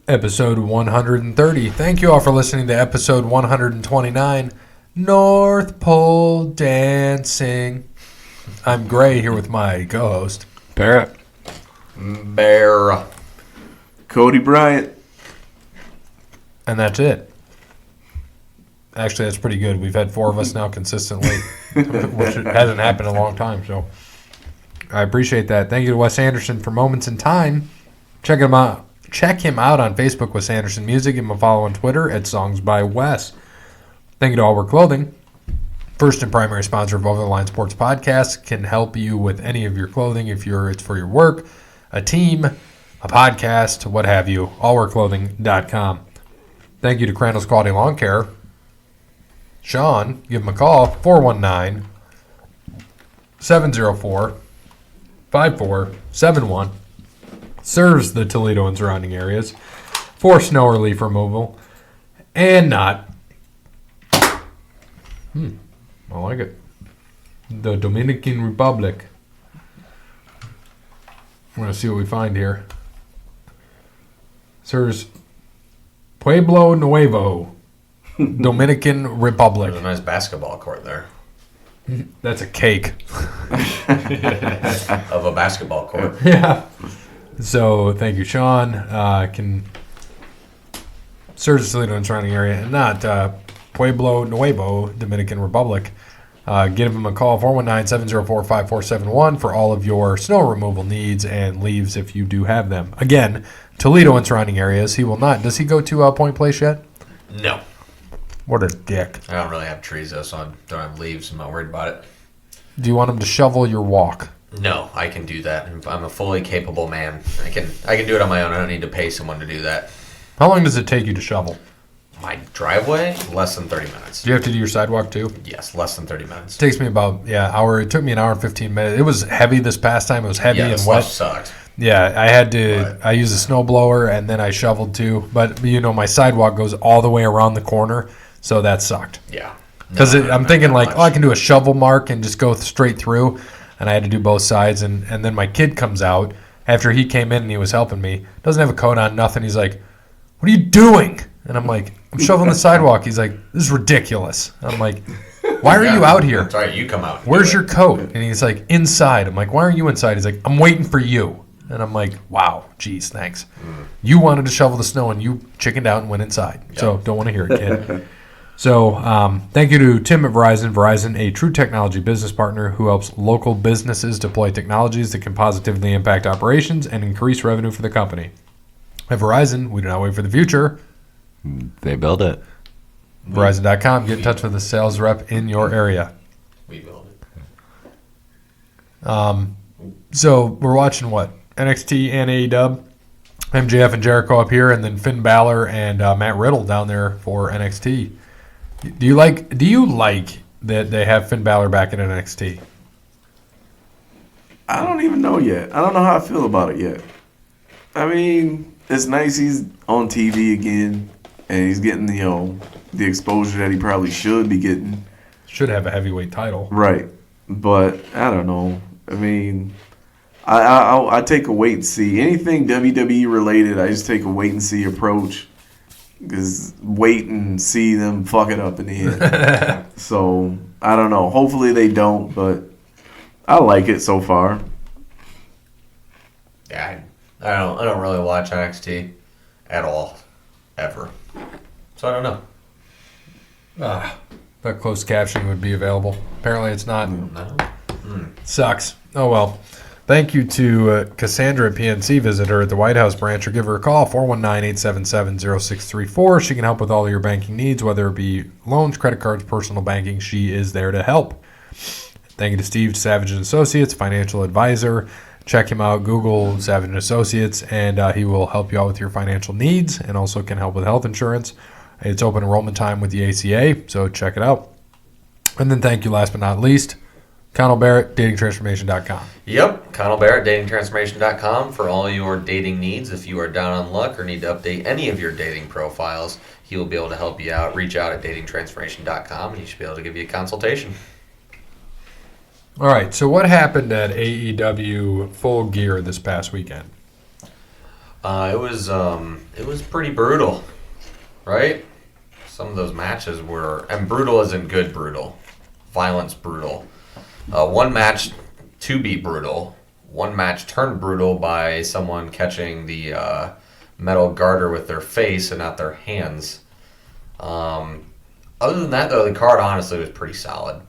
episode 130. Thank you all for listening to episode 129, North Pole Dancing. I'm Gray here with my co-host, Barrett. Bear. Cody Bryant. and that's it. Actually, that's pretty good. We've had four of us now consistently, which hasn't happened in a long time, so I appreciate that. Thank you to Wes Anderson for Moments in Time. Check him out on Facebook, Wes Anderson Music. Give him a follow on Twitter at Songs by Wes. Thank you to All Wear Clothing, first and primary sponsor of Over the Line Sports Podcast. Can help you with any of your clothing if it's for your work, a team, a podcast, what have you. allwearclothing.com. Thank you to Crandall's Quality Lawn Care. Sean, give him a call, 419-704-5471. Serves the Toledo and surrounding areas for snow relief removal and not. I like it. The Dominican Republic. I'm going to see what we find here. Serves Pueblo Nuevo, Dominican Republic. There's a nice basketball court there. That's a cake. Of a basketball court. Yeah. So thank you, Sean. Can serve the Toledo and surrounding area and not Pueblo Nuevo, Dominican Republic. Give him a call, 419-704-5471 for all of your snow removal needs and leaves if you do have them. Again, Toledo and surrounding areas. He will not. Does he go to Point Place yet? No. What a dick. I don't really have trees, though, so I don't have leaves. I'm not worried about it. Do you want him to shovel your walk? No, I can do that. I'm a fully capable man. I can do it on my own. I don't need to pay someone to do that. How long does it take you to shovel? My driveway, less than 30 minutes. Do you have to do your sidewalk too? Yes, less than 30 minutes. It takes me about hour. It took me an hour and 15 minutes. It was heavy this past time. It was heavy and wet. Sucked. Yeah, I had to. I used a snow blower and then I shoveled too. But my sidewalk goes all the way around the corner, so that sucked. Yeah. Because I'm thinking I can do a shovel mark and just go straight through, and I had to do both sides. And then my kid comes out after he came in and he was helping me. Doesn't have a coat on, nothing. He's like, "What are you doing?" And I'm like, "I'm shoveling the sidewalk." He's like, "This is ridiculous." I'm like, "Why are you out here? That's right, you come out. Where's your coat?" And he's like, "Inside." I'm like, "Why aren't you inside?" He's like, "I'm waiting for you." And I'm like, "Wow, geez, thanks. You wanted to shovel the snow and you chickened out and went inside. Yep. So don't want to hear it, kid." So thank you to Tim at Verizon. Verizon, a true technology business partner who helps local businesses deploy technologies that can positively impact operations and increase revenue for the company. At Verizon, we do not wait for the future. They build it. Verizon.com. Get in touch with a sales rep in your area. We build it. So we're watching what? NXT and AEW. MJF and Jericho up here, and then Finn Balor and Matt Riddle down there for NXT. Do you like that they have Finn Balor back in NXT? I don't even know yet. I don't know how I feel about it yet. I mean, it's nice he's on TV again, and he's getting the exposure that he probably should be getting. Should have a heavyweight title. Right. But I don't know. I mean, I take a wait and see. Anything WWE related, I just take a wait and see approach. Because wait and see them fuck it up in the end. So, I don't know. Hopefully they don't, but I like it so far. Yeah, I don't really watch NXT at all, ever. So I don't know. That closed captioning would be available. Apparently it's not. No. Sucks. Oh well. Thank you to Cassandra at PNC. Visit her at the White House branch or give her a call, 419-877-0634. She can help with all of your banking needs, whether it be loans, credit cards, personal banking. She is there to help. Thank you to Steve Savage & Associates, financial advisor. Check him out, Google Savage & Associates, and he will help you out with your financial needs and also can help with health insurance. It's open enrollment time with the ACA, so check it out. And then thank you, last but not least, Connell Barrett, datingtransformation.com. Yep, Connell Barrett, datingtransformation.com for all your dating needs. If you are down on luck or need to update any of your dating profiles, he will be able to help you out. Reach out at datingtransformation.com and he should be able to give you a consultation. All right, so what happened at AEW Full Gear this past weekend? It was pretty brutal, right? Some of those matches were, and brutal isn't good brutal, violence brutal. One match to be brutal. One match turned brutal by someone catching the metal garter with their face and not their hands. Other than that, though, the card honestly was pretty solid.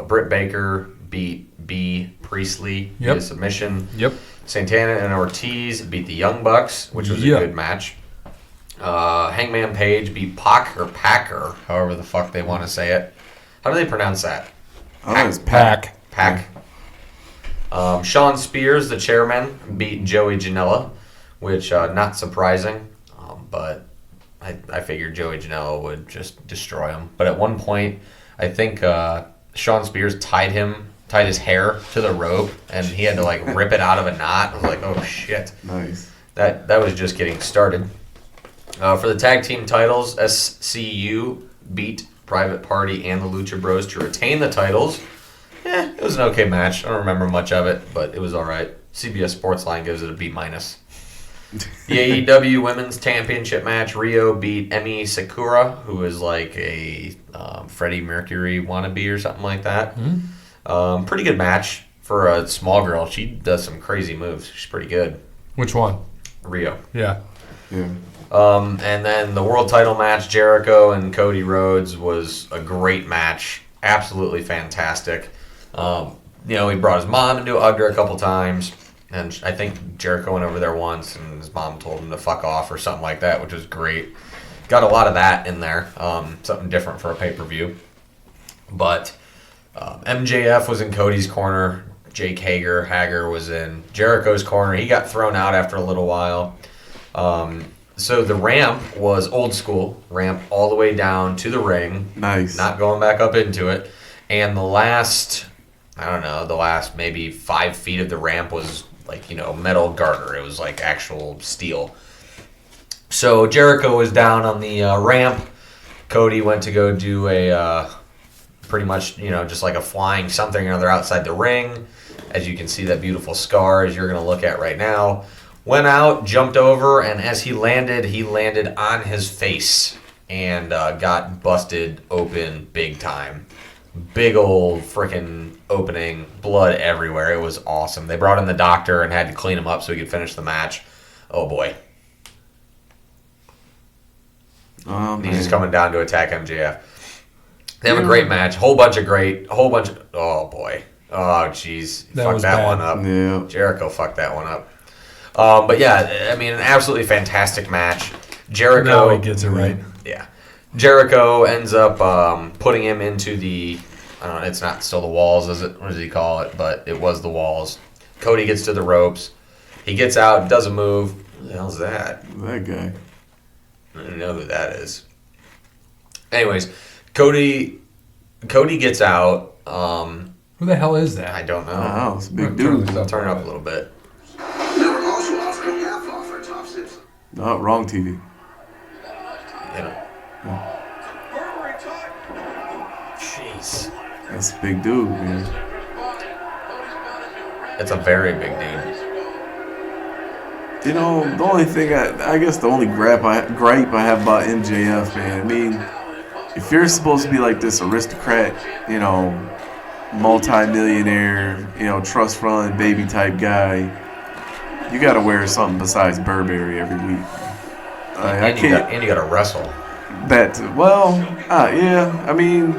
Britt Baker beat B. Priestley via submission. Yep. Santana and Ortiz beat the Young Bucks, which was a good match. Hangman Page beat Pac or Packer, however the fuck they want to say it. How do they pronounce that? It's Pac. Pac. Sean Spears, the chairman, beat Joey Janela, which not surprising, but I figured Joey Janela would just destroy him. But at one point, I think Sean Spears tied his hair to the rope, and he had to like rip it out of a knot. I was like, oh shit. Nice. That was just getting started. For the tag team titles, SCU beat Private Party and the Lucha Bros to retain the titles. It was an okay match. I don't remember much of it, but it was all right. CBS Sportsline gives it a B-. The AEW Women's Championship match, Rio beat Emi Sakura, who is like a Freddie Mercury wannabe or something like that. Mm-hmm. Pretty good match for a small girl. She does some crazy moves. She's pretty good. Which one? Rio. Yeah. And then the world title match, Jericho and Cody Rhodes, was a great match. Absolutely fantastic. He brought his mom into it, hugged her a couple times. And I think Jericho went over there once, and his mom told him to fuck off or something like that, which was great. Got a lot of that in there. Something different for a pay-per-view. But MJF was in Cody's corner. Jake Hager was in Jericho's corner. He got thrown out after a little while. So the ramp was old school. Ramp all the way down to the ring. Nice. Not going back up into it. And the last maybe 5 feet of the ramp was metal garter. It was like actual steel. So Jericho was down on the ramp. Cody went to go do a pretty much, just like a flying something or other outside the ring. As you can see, that beautiful scar as you're going to look at right now. Went out, jumped over, and as he landed on his face and got busted open big time. Big old freaking opening, blood everywhere. It was awesome. They brought in the doctor and had to clean him up so he could finish the match. Oh boy. He's just coming down to attack MJF. They have a great match. Oh boy. Oh jeez. Fucked that one up. Yeah. Jericho fucked that one up. But yeah, I mean, an absolutely fantastic match. Jericho. Now he gets it right. Yeah. Jericho ends up putting him into the, I don't know, it's not still the walls, is it? What does he call it? But it was the walls. Cody gets to the ropes. He gets out, does a move. Who the hell's that? That guy. I don't know who that is. Anyways, Cody gets out. Who the hell is that? I don't know. Wow, it's a big dude. Turn it up a little bit. No, wrong TV. Yeah. Jeez. That's a big dude, man. It's a very big dude. The only thing I guess the only gripe I have about MJF, man. I mean, if you're supposed to be like this aristocrat, multi-millionaire, trust fund baby type guy, you got to wear something besides Burberry every week. And you got to wrestle. Yeah. I mean,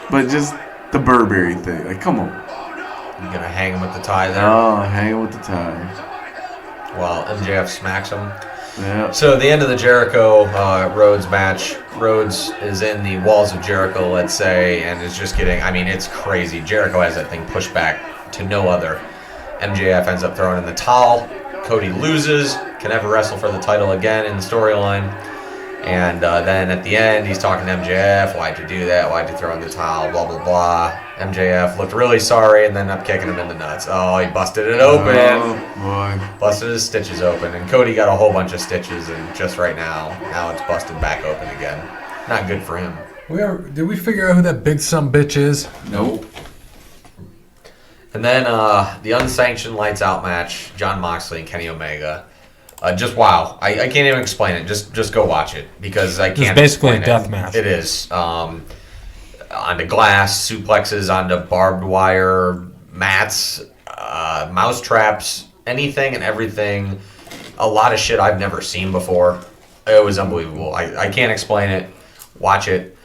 but just the Burberry thing. Like, come on. You gonna hang him with the tie there? Oh, hang him with the tie. While MJF smacks him. Yeah. So the end of the Jericho Rhodes match. Rhodes is in the walls of Jericho, let's say, and is just getting. I mean, it's crazy. Jericho has that thing pushed back to no other. MJF ends up throwing in the towel. Cody loses, can never wrestle for the title again in the storyline. And then at the end, he's talking to MJF. Why'd you do that? Why'd you throw in the towel? Blah, blah, blah. MJF looked really sorry and then up kicking him in the nuts. Oh, he busted it open. Oh, boy. Busted his stitches open. And Cody got a whole bunch of stitches. And just right now it's busted back open again. Not good for him. Did we figure out who that big sumbitch is? Nope. And then the unsanctioned lights out match, Jon Moxley and Kenny Omega. Just wow. I can't even explain it. Just go watch it because I can't. It's basically a explain death it. match. It is. Onto glass, suplexes onto barbed wire, mats, mouse traps, anything and everything. A lot of shit I've never seen before. It was unbelievable. I can't explain it. Watch it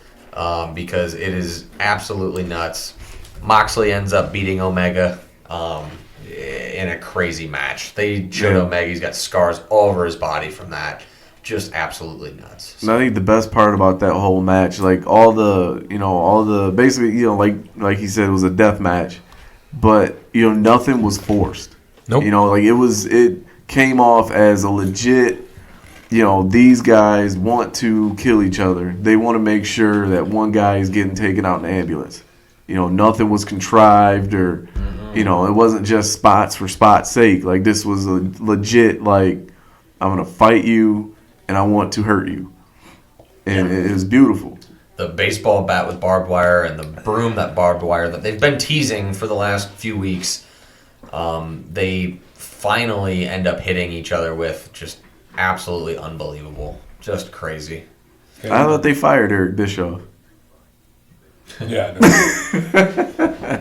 because it is absolutely nuts. Moxley ends up beating Omega in a crazy match. They showed Omega. He's got scars all over his body from that. Just absolutely nuts. And I think the best part about that whole match, like basically, like he said, it was a death match, but nothing was forced. Nope. It came off as a legit. These guys want to kill each other. They want to make sure that one guy is getting taken out in the ambulance. Nothing was contrived or, it wasn't just spots for spot's sake. Like, this was a legit, like, I'm going to fight you and I want to hurt you. And it was beautiful. The baseball bat with barbed wire and the broom that barbed wire that they've been teasing for the last few weeks, they finally end up hitting each other with. Just absolutely unbelievable. Just crazy. I thought they fired Eric Bischoff. Yeah.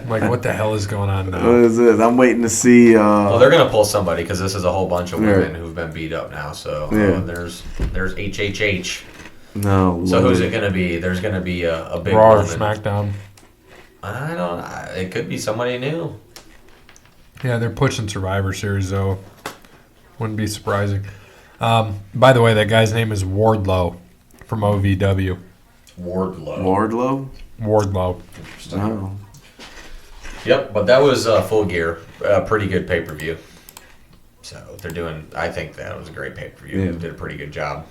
Like, what the hell is going on now? What is this? I'm waiting to see. Well, they're gonna pull somebody because this is a whole bunch of women who've been beat up now. So there's HHH. No. So who's it gonna be? There's gonna be a big Raw or woman. SmackDown? I don't. It could be somebody new. Yeah, they're pushing Survivor Series, though. Wouldn't be surprising. By the way, that guy's name is Wardlow from OVW. Wardlow. Wardlow. Oh. Yep, but that was Full Gear. Pretty good pay-per-view. So they're doing. I think that was a great pay-per-view. Yeah. They did a pretty good job.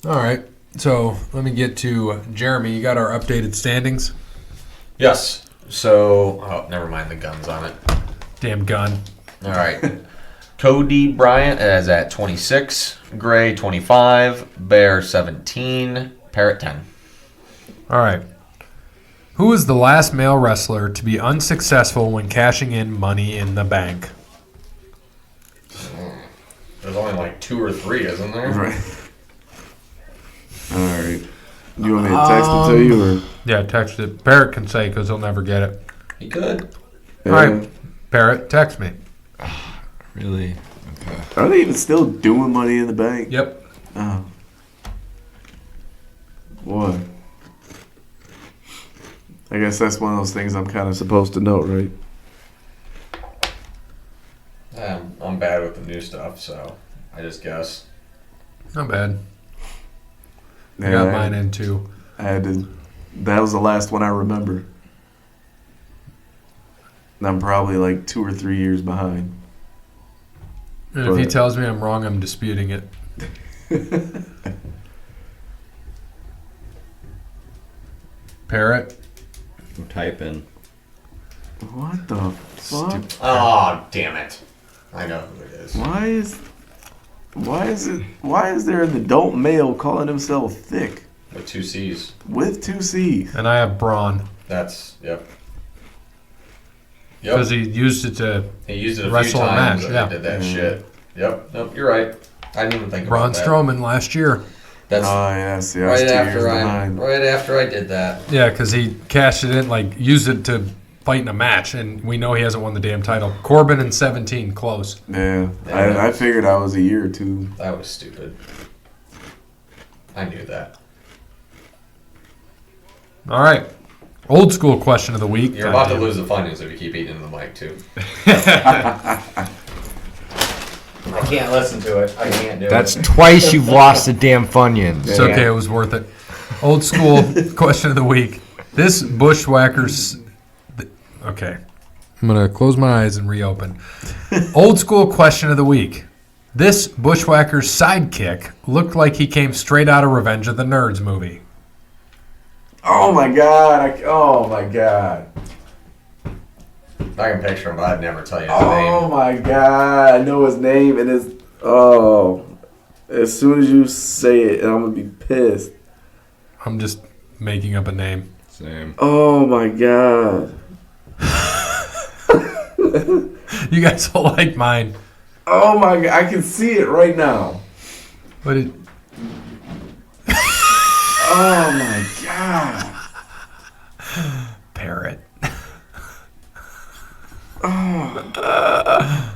All right. So let me get to Jeremy. You got our updated standings? Yes. So, never mind the guns on it. Damn gun. All right. Cody Bryant is at 26, Gray 25, Bear 17, Parrot 10. All right. Who is the last male wrestler to be unsuccessful when cashing in Money in the Bank? There's only like 2 or 3, isn't there? Right. All right. You want me to text it to you or? Yeah, text it. Parrot can say because he'll never get it. He could. All right. Parrot, text me. Really? Okay. Are they even still doing Money in the Bank? Yep. Oh. Boy. I guess that's one of those things I'm kind of supposed to know, right? I'm bad with the new stuff, so I just guess. Not bad. I Yeah, got mine in too. I had to. That was the last one I remember. And I'm probably like 2 or 3 years behind. And if he tells me I'm wrong, I'm disputing it. Parrot? I'm typing. What the fuck? Oh, damn it. I know who it is. Why is there an adult male calling himself thick With 2 C's. with 2 C's? And I have Braun. That's, yep. Because he used it to He used it a few wrestle a times match, and yeah. he did that shit. Yep. Nope, you're right. I didn't even think Braun about that. Strowman last year. That's Oh yes, yeah. I was right 2 after years I behind. right after I did that. Yeah, because he cashed it in, like, used it to fight in a match, and we know he hasn't won the damn title. Corbin in 17, close. Yeah, Yeah. I figured I was a year or two. That was stupid. I knew that. All right. Old school question of the week. You're about to lose the Funyuns if you keep eating the mic too. I can't listen to it. I can't do That's it. twice you've lost the damn Funyuns. It's okay, it was worth it. Old school question of the week. This bushwhacker's... Okay. I'm going to close my eyes and reopen. Old school question of the week. This bushwhacker's sidekick looked like he came straight out of Revenge of the Nerds movie. Oh my god! Oh my god! I can picture him, but I'd never tell you his Oh name. my god! I know his name and his. Oh, as soon as you say it, I'm gonna be pissed. I'm just making up a name. Same. Oh my god! You guys will like mine. Oh my god! I can see it right now. What did? Oh my god. Parrot. Oh,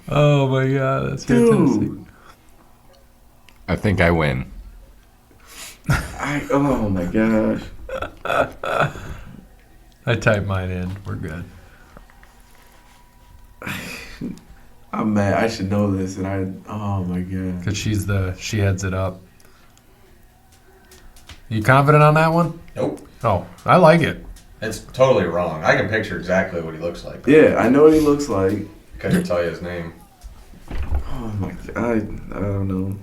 Oh my god, that's fantastic. dude. I think I win. Oh my gosh. I typed mine in. We're good. I'm mad. I should know this, and oh my god. Because she heads it up. You confident on that one? Nope. Oh, I like it. It's totally wrong. I can picture exactly what he looks like. Yeah, I know what he looks like. Couldn't tell you his name. Oh my god. I don't know.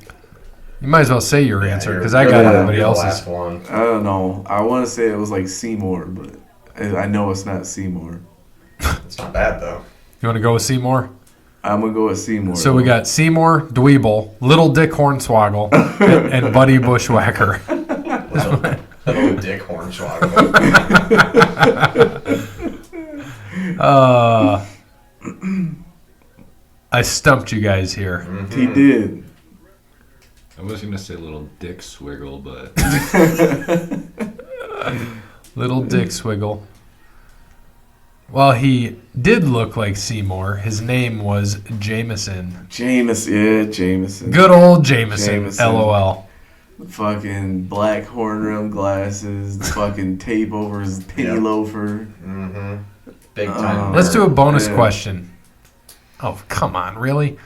You might as well say your answer because I You're got the- everybody you're the else's. last one. I don't know. I want to say it was like Seymour, but I know it's not Seymour. It's not bad though. You want to go with Seymour? I'm gonna go with Seymour. So we got Seymour, Dweeble, Little Dick Hornswoggle, and Buddy Bushwhacker. Little Dick Hornswoggle. I stumped you guys here. He did. I was gonna say little dick swiggle, but Little Dick Swiggle. Well, he did look like Seymour. His name was Jameson. Jameson. Good old Jameson. Jameson. LOL. Fucking black horn rim glasses, fucking tape over his penny Yep. loafer. Mm-hmm. Big time. Let's do a bonus Yeah. question. Oh, come on, really?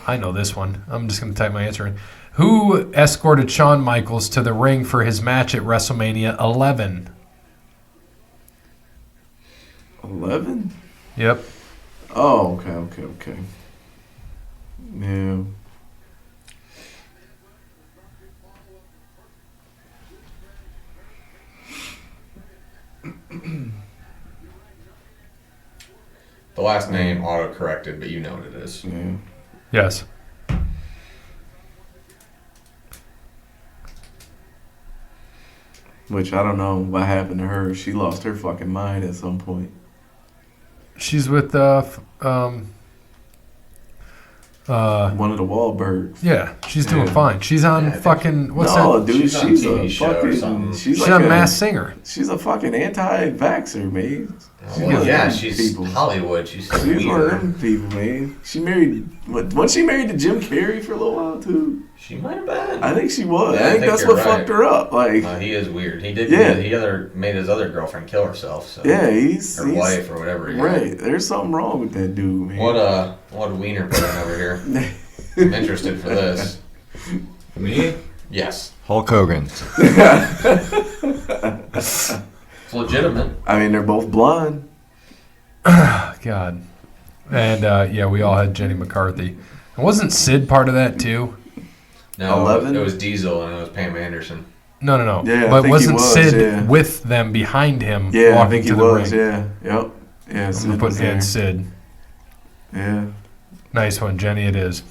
I know this one. I'm just going to type my answer in. Who escorted Shawn Michaels to the ring for his match at WrestleMania 11? 11? Yep. Oh, okay. Yeah. The last name auto-corrected, but you know what it is. Yeah. Yes. Which I don't know what happened to her. She lost her fucking mind at some point. She's with One of the Wahlbergs. yeah, she's doing Yeah. fine. She's on Yeah, I think- fucking what's No, that? dude, She's on she's a a TV show or fucking. something. She's She's like a a Masked Singer. She's a fucking anti-vaxxer, man. Well, yeah, one of them she's people. Hollywood. She's so She's one of weird. them people, man. She married. Wasn't she married to Jim Carrey for a little while too? She might have been. I think she was. Yeah, I think that's you're what fucked right. her up. Like, He is weird. He did. Yeah. He made his other girlfriend kill herself. So. yeah, he's Her wife or whatever. Yeah. right. There's something wrong with that dude, man. What a wiener put in over here. I'm interested for this. me, Yes, Hulk Hogan. it's legitimate. I mean, they're both blonde. God. And yeah, we all had Jenny McCarthy. And wasn't Sid part of that too? No, 11? it was Diesel and it was Pam Anderson. No. Yeah, I but think he wasn't was, Sid yeah. with them behind him Yeah, I walking think he to the was. ring? Yeah. Yep. Yeah. I'm Sid gonna put was there. in Sid. Yeah. Nice one, Jenny. It is.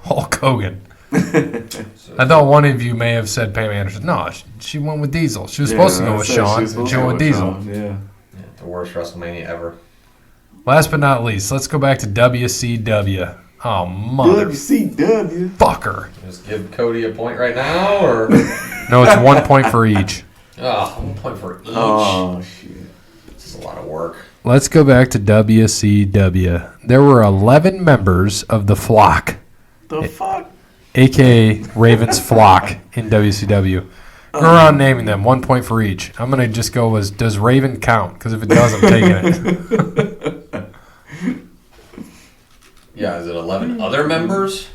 Hulk Hogan. I thought one of you may have said Pam Anderson. No, she went with Diesel. She was supposed to go with Shawn, and she went with Diesel. Shawn, yeah. Yeah, the worst WrestleMania ever. Last but not least, let's go back to WCW. Oh, mother WCW. fucker. Just give Cody a point right now, or No, it's 1 point for each. 1 point for each. Oh shit. This is a lot of work. Let's go back to WCW. There were 11 members of the flock, The fuck? a.k.a. Raven's flock, in WCW. Go around naming them, 1 point for each. I'm going to just go as, does Raven count? Because if it does, I'm taking it. Yeah, is it 11 other members?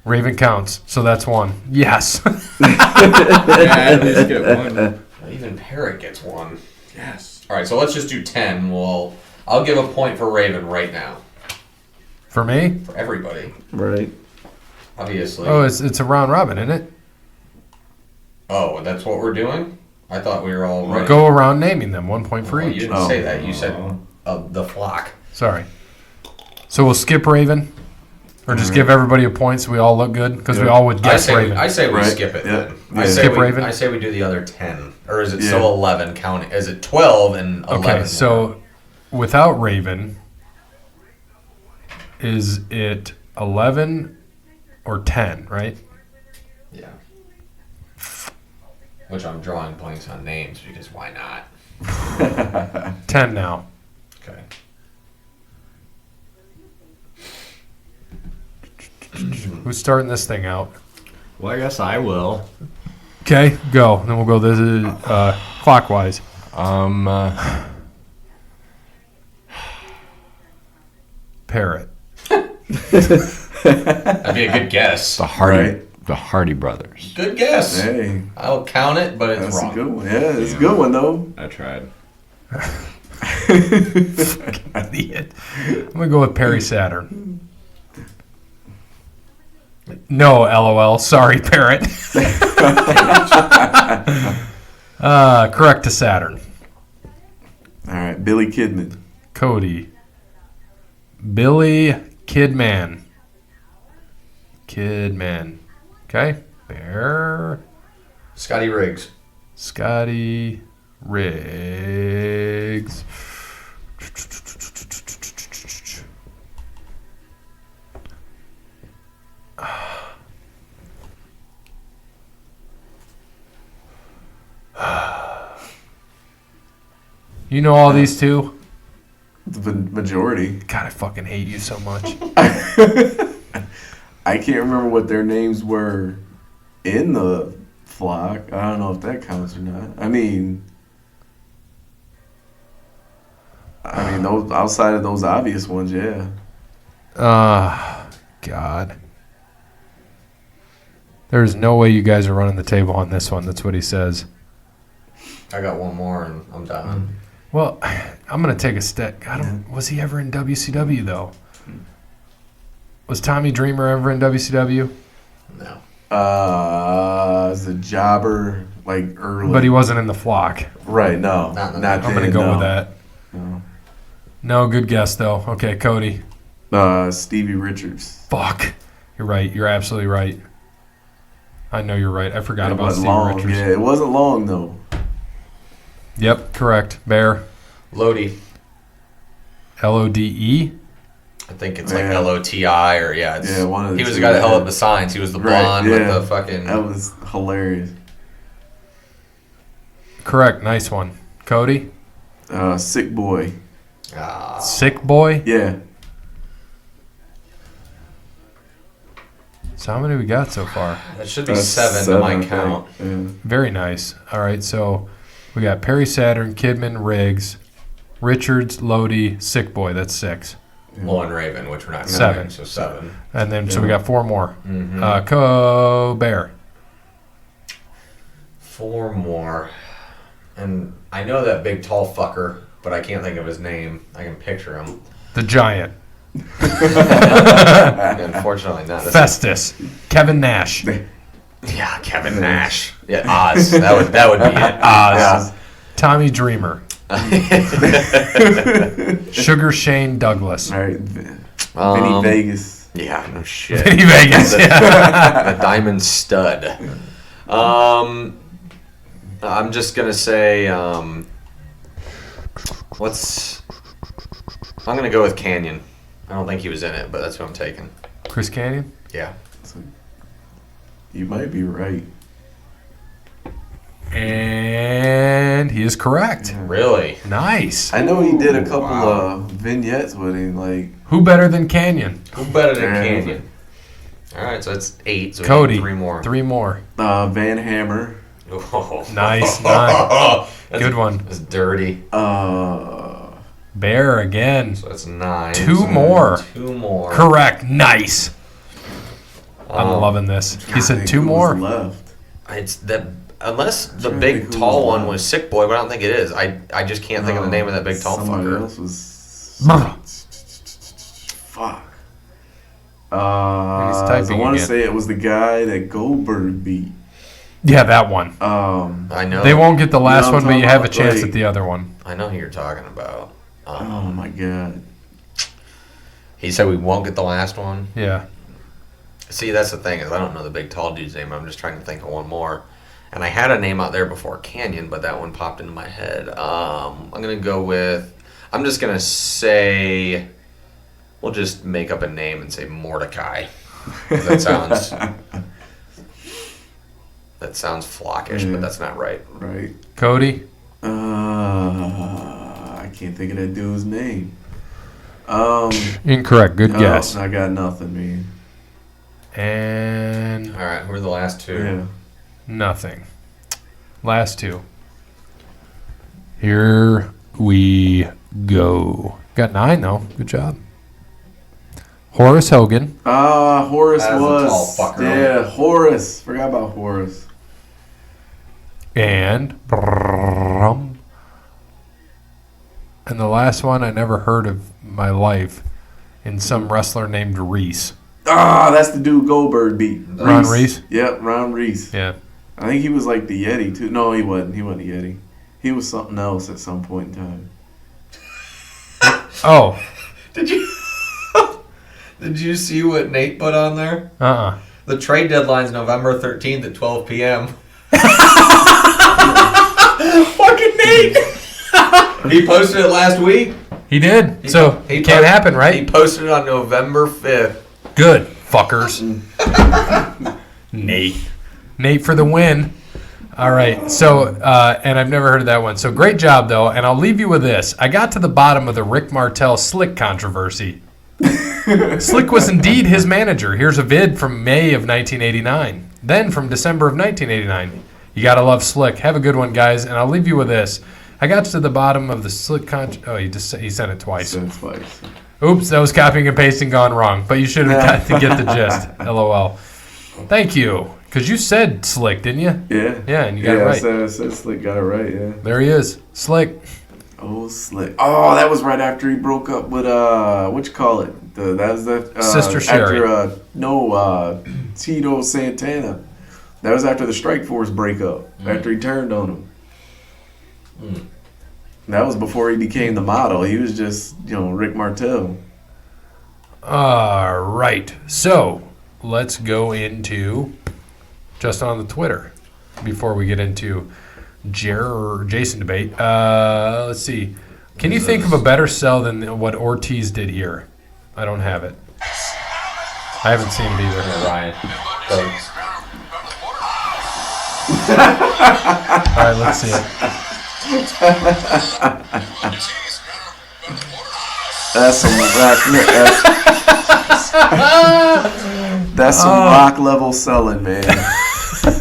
Raven counts, so that's one. Yes. yeah, at least get one. Even Parrot gets one. Yes. All right, so let's just do 10. I'll give a point for Raven right now. For me? For everybody, Right. obviously. Oh, it's a round robin, isn't it? Oh, that's what we're doing? I thought we were all right. Go around naming them, 1 point for Well, you each. didn't say that. You said the flock. Sorry. So we'll skip Raven? Or just give everybody a point so we all look good? Because we Yeah. all would guess I Raven. say we Right. skip it Yeah. then. Yeah. Skip Raven? I say we do the other 10. Or is it Yeah. still 11 counting? Is it 12 and 11? Okay, so without Raven, Is it 11 or 10, right? Yeah. Which I'm drawing blanks on names because why not? 10 now. Okay. Who's starting this thing out? Well, I guess I will. Okay, go. Then we'll go this clockwise. Parrot. That'd be a good guess. The Hardy, Right. the Hardy Brothers. Good guess. Hey, I'll count it, but it's that's wrong. a good one. Yeah, it's a good one though. I tried. Idiot. I'm gonna go with Perry Saturn. No, LOL. Sorry, Parrot. Correct to Saturn. All right, Billy Kidman. Cody. Billy Kidman. Kidman. Okay. Bear. Scotty Riggs. Scotty Riggs. You know all these two? The majority. God, I fucking hate you so much. I can't remember what their names were in the flock. I don't know if that counts or not. I mean, those outside of those obvious ones, yeah. God. There's no way you guys are running the table on this one. That's what he says. I got one more and I'm done. Well, I'm going to take a step. Was he ever in WCW, though? Was Tommy Dreamer ever in WCW? No. As a jobber, like early. But he wasn't in the flock. Right, no. Not Not I'm going to then, go no. with that. No. No, good guess, though. Okay, Cody. Stevie Richards. Fuck. You're right. You're absolutely right. I know you're right. I forgot It about wasn't Steve long. Richards. Yeah, it wasn't long, though. Yep, correct. Bear. Lodi. Lode. I think it's like Yeah. LOTI or it's, Yeah, one of the he was the two, guy that held yeah. up the signs. He was the Right, blonde yeah. with the fucking. That was hilarious. Correct. Nice one. Cody. Sick Boy. Sick boy. Yeah. So how many we got so far? That should be That's seven to I my think. count. Yeah. Very nice. All right, so we got Perry Saturn, Kidman, Riggs, Richards, Lodi, Sick Boy. That's 6. Well, and Raven, which we're not counting, 7. so 7. And then, so we got 4 more. Mhm. Bear. 4 more. And I know that big tall fucker, but I can't think of his name. I can picture him. The Giant. Unfortunately, not. Festus. Kevin Nash. Yeah, Kevin Nash. Yeah, Oz. That would be it. Oz. Tommy Dreamer. Sugar Shane Douglas. All right. Vinny Vegas. Yeah, no shit. Vinny Vegas. Yeah. The Diamond Stud. I'm just gonna say, I'm gonna go with Canyon. I don't think he was in it, but that's what I'm taking. Chris Canyon. Yeah. You might be right. And he is correct. Really? Nice. I know he did a couple of vignettes with him, like Who better than Canyon? Who better than Yeah. Canyon? All right, so it's 8. So we Cody. need 3 more. 3 more. Van Hammer. Oh. Nice. Good one. That's dirty. Bear again. So that's 9. 2 more. 2 more. Correct. Nice. I'm loving this. He I said think 2 who was more. left. It's that unless the trying to big think who tall was one left. was Sick Boy, but I don't think it is. I just can't think of the name of that big tall Somebody fucker. else was. Brr. Fuck. He's I typing want to again. say it was the guy that Goldberg beat. Yeah, that one. I know. They won't get the last know what one, but I'm you have a talking chance about? at the other one. I know who you're talking about. Oh my god. He said we won't get the last one. Yeah. See, that's the thing is I don't know the big tall dude's name. I'm just trying to think of one more. And I had a name out there before Canyon, but that one popped into my head. I'm gonna go with. I'm just gonna say. We'll just make up a name and say Mordecai. That sounds flockish, but that's not right. Right. Cody? I can't think of that dude's name. Incorrect. Good guess. I got nothing, man. And All right, who are the last two? Yeah. nothing. Last two. Here we go. Got 9, though. Good job. Horace Hogan. Horace That was a tall was. fucker. Yeah, Horace. Forgot about Horace. And the last one I never heard of in my life, in some wrestler named Reese. That's the dude Goldberg beat. Ron Reese? Yep, Ron Reese. Yeah. I think he was like the Yeti too. No, he wasn't. He wasn't a Yeti. He was something else at some point in time. Oh. Did you see what Nate put on there? Uh-uh. The trade deadline's November 13th at 12 p.m. Fucking Nate! He posted it last week. He did. It can't happen, right? He posted it on November 5th. Good, fuckers. Nate for the win. All right. So, and I've never heard of that one. So great job, though. And I'll leave you with this. I got to the bottom of the Rick Martel Slick controversy. Slick was indeed his manager. Here's a vid from May of 1989. Then from December of 1989. You got to love Slick. Have a good one, guys. And I'll leave you with this. I got to the bottom of the Slick he sent it twice. Said it twice. Oops, that was copying and pasting gone wrong. But you should have got to get the gist. LOL. Thank you. Because you said Slick, didn't you? Yeah. Yeah, and you got it right. I said Slick got it right, yeah. There he is. Slick. Oh, Slick. Oh, that was right after he broke up with, what you call it? That was the... Sister Sherry. After, Tito Santana. That was after the Strike Force breakup. After he turned on him. That was before he became the model. He was just, Rick Martel. All right. So, let's go into just on the Twitter before we get into Jason debate. Let's see. Can you think of a better sell than what Ortiz did here? I don't have it. I haven't seen it either. Yeah, Ryan. Thanks. All right, let's see it. That's some rock. That's some rock level selling, man.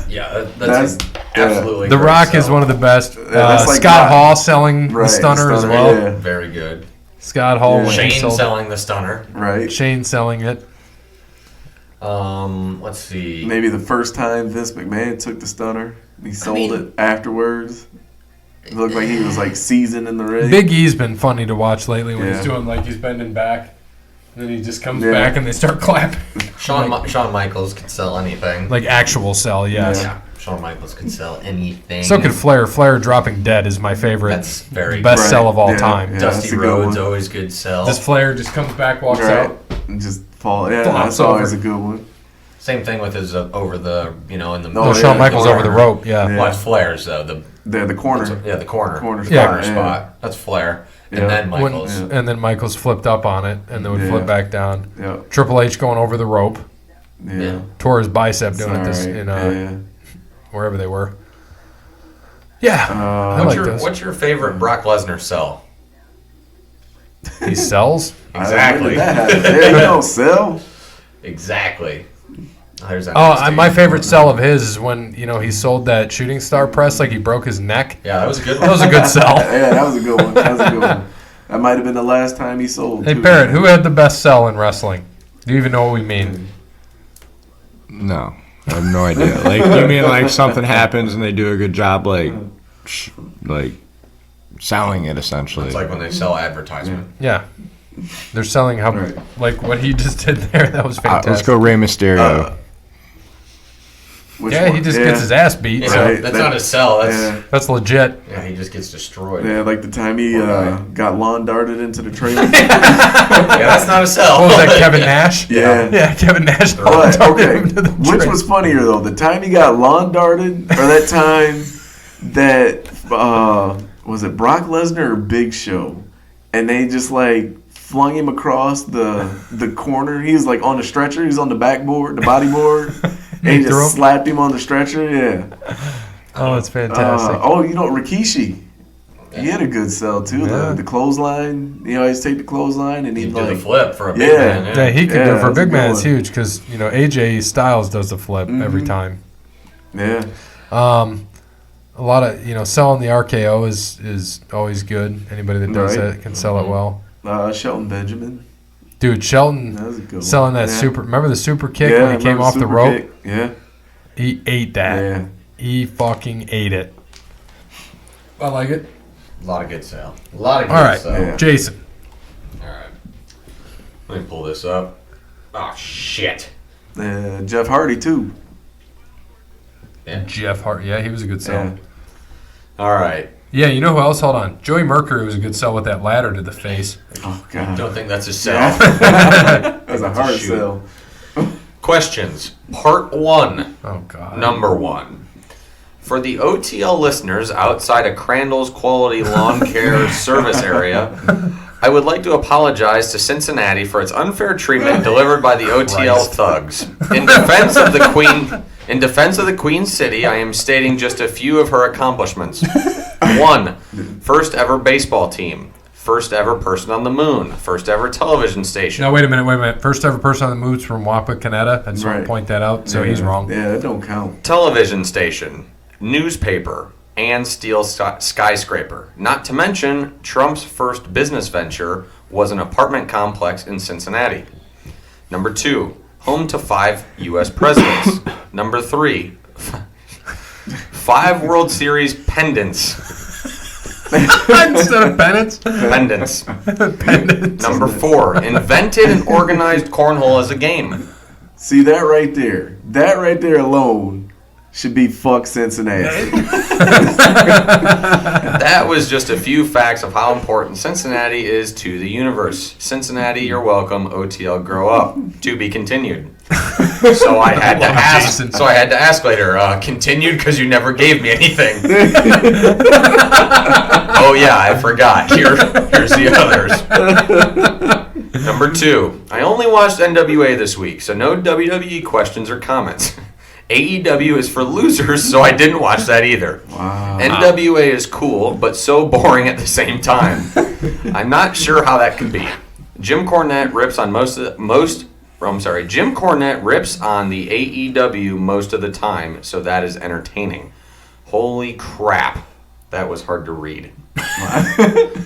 Yeah, that's absolutely. The great Rock sell. is one of the best. that's like Scott Rock. Hall selling the stunner as well. Yeah. Very good. Scott Hall when he Shane sold selling the stunner. Right. Shane selling it. Let's see. Maybe the first time Vince McMahon took the stunner, he sold it afterwards. It looked like he was like seasoned in the ring. Big E's been funny to watch lately when he's Yeah. doing like he's bending back, and then he just comes back and they start clapping. Shawn Michaels could sell anything. Like actual sell, yes. Yeah, Shawn Michaels could sell anything. So could Flair. Flair dropping dead is my favorite. That's very best good. sell of all Yeah, time. yeah. Dusty that's a good Rhodes, one. always good sell. This Flair just comes back, walks Right. out. And just fall. Yeah, Flops that's always a over. good one. Same thing with his over the, in the No, No, Shawn yeah, Michaels corner. over the rope. Yeah. Yeah. Well, it's Flair's though. The corner. the corner. Corner spot, spot. That's Flair. Yeah. And then When- Michaels. Yeah. and then Michaels flipped up on it, and then would flip Yeah. back down. Yeah. Triple H going over the rope, Yeah. tore his bicep doing it It's this all in right. wherever they were. Yeah, I like those. What's your favorite Brock Lesnar sell? He sells. Exactly. There you go, Sell. Exactly. There's that Oh, next to my you. favorite sell of his is when he sold that shooting star press like he broke his neck. Yeah, that was a good one. That was a good sell. Yeah, that was a good one. That might have been the last time he sold. Hey too. Parrot, who had the best sell in wrestling? Do you even know what we mean? No, I have no idea. Like, you mean like something happens and they do a good job, like selling it essentially. It's like when they sell advertisement. Yeah, they're selling how Right. like what he just did there. That was fantastic. Let's go Rey Mysterio. Which Yeah, one? he just gets his ass beat. Yeah, So Right. that's not a sell. That's Yeah. that's legit. yeah, he just gets destroyed. Yeah, like the time he got lawn darted into the trailer. Yeah, that's not a sell. What was that, Kevin Nash? Yeah. Yeah, Kevin Nash. But, darted okay, him to the which train. was funnier though? The time he got lawn darted, or that time that was it Brock Lesnar or Big Show, and they just like flung him across the corner. He was like on the stretcher. He's on the backboard, the bodyboard. And he threw him? just slapped him on the stretcher. Yeah. Oh, it's fantastic. Rikishi. He had a good sell too. Yeah. The clothesline. You always take the clothesline and He he'd did the like. flip for a big Yeah. man. Yeah, he could do it. For a that's a big good man, it's one. huge because, AJ Styles does the flip every time. Yeah. A lot of, selling the RKO is always good. Anybody that does Right. that can sell it well. Shelton Benjamin. Dude, Shelton That was a good one. selling that Yeah. super. Remember the super kick Yeah, when he came remember off the super rope? kick? Yeah. He ate that. Yeah. He fucking ate it. I like it. A lot of good sale. A lot of good All right, sale. Yeah. Jason. All right. Let me pull this up. Oh, shit. Jeff Hardy too. Yeah. Jeff Hart. Yeah, he was a good sell. Yeah. All right. Yeah, you know who else? Hold on. Joey Mercury was a good sell with that ladder to the face. Oh God. Don't think that's a sell. That's a hard Shoot. sell. Questions. Part 1. Oh, God. Number 1. For the OTL listeners outside of Crandall's Quality Lawn Care Service area, I would like to apologize to Cincinnati for its unfair treatment delivered by the OTL thugs. In defense of the Queen City, I am stating just a few of her accomplishments. 1. First ever baseball team. First ever person on the moon. First ever television station. No, wait a minute. First ever person on the moon's from Wapakoneta. I just want to Right. point that out. So he's wrong. Yeah, that don't count. Television station, newspaper, and steel skyscraper. Not to mention, Trump's first business venture was an apartment complex in Cincinnati. Number 2, home to 5 U.S. presidents. Number 3, 5 World Series pendants. Instead of pennants? Pendants. Pendants. Number 4, invented and organized cornhole as a game. See that right there? That right there alone should be fuck Cincinnati. That was just a few facts of how important Cincinnati is to the universe. Cincinnati, you're welcome. OTL, grow up. To be continued. So I had to ask. Jason. So I had to ask later. Continued because you never gave me anything. Oh yeah, I forgot. Here's the others. Number 2. I only watched NWA this week, so no WWE questions or comments. AEW is for losers, so I didn't watch that either. Wow. NWA is cool, but so boring at the same time. I'm not sure how that could be. Jim Cornette rips on Jim Cornette rips on the AEW most of the time, so that is entertaining. Holy crap. That was hard to read.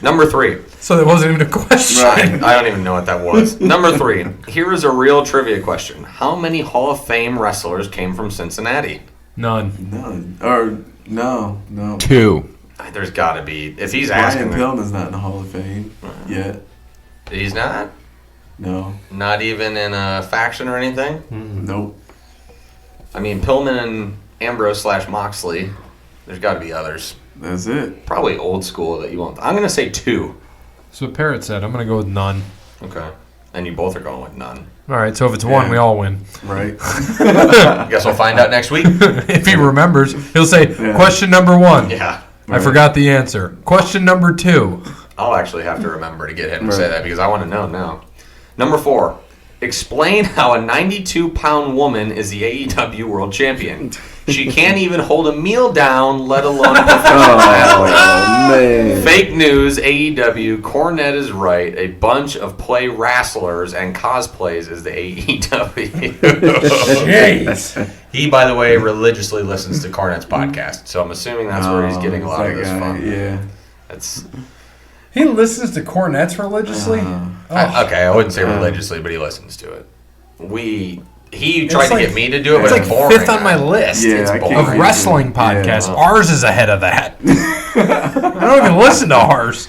Number 3. So there wasn't even a question. Right. I don't even know what that was. Number 3. Here is a real trivia question. How many Hall of Fame wrestlers came from Cincinnati? None. None. Or no. 2. There's got to be. If he's Brian asking, Pillman's not in the Hall of Fame yet. he's not. No. Not even in a faction or anything. Nope. I mean, Pillman and Ambrose / Moxley. There's got to be others. That's it. Probably old school that you won't. I'm gonna say 2. So Parrot said, I'm going to go with none. Okay. And you both are going with none. All right, so if it's one, Yeah. we all win. Right. I guess we'll find out next week. If he remembers, he'll say, Yeah. question number 1. Yeah. I forgot the answer. Question number 2. I'll actually have to remember to get him to Right. say that because I want to know now. Number 4. Explain how a 92-pound woman is the AEW World Champion. She can't even hold a meal down, let alone perform athlete. Oh man. Fake news, AEW, Cornette is right. A bunch of play wrestlers and cosplays is the AEW. Jeez. He, by the way, religiously listens to Cornette's podcast, so I'm assuming that's where he's getting a lot of that this guy, from. Yeah. That's He listens to cornets religiously? okay. I wouldn't say religiously, but he listens to it. He tried to like- get me to do it, It's but like it's boring. 5th on my list. Yeah, It's I boring. can't Of wait wrestling to- podcasts. Yeah. Ours is ahead of that. I don't even listen to ours.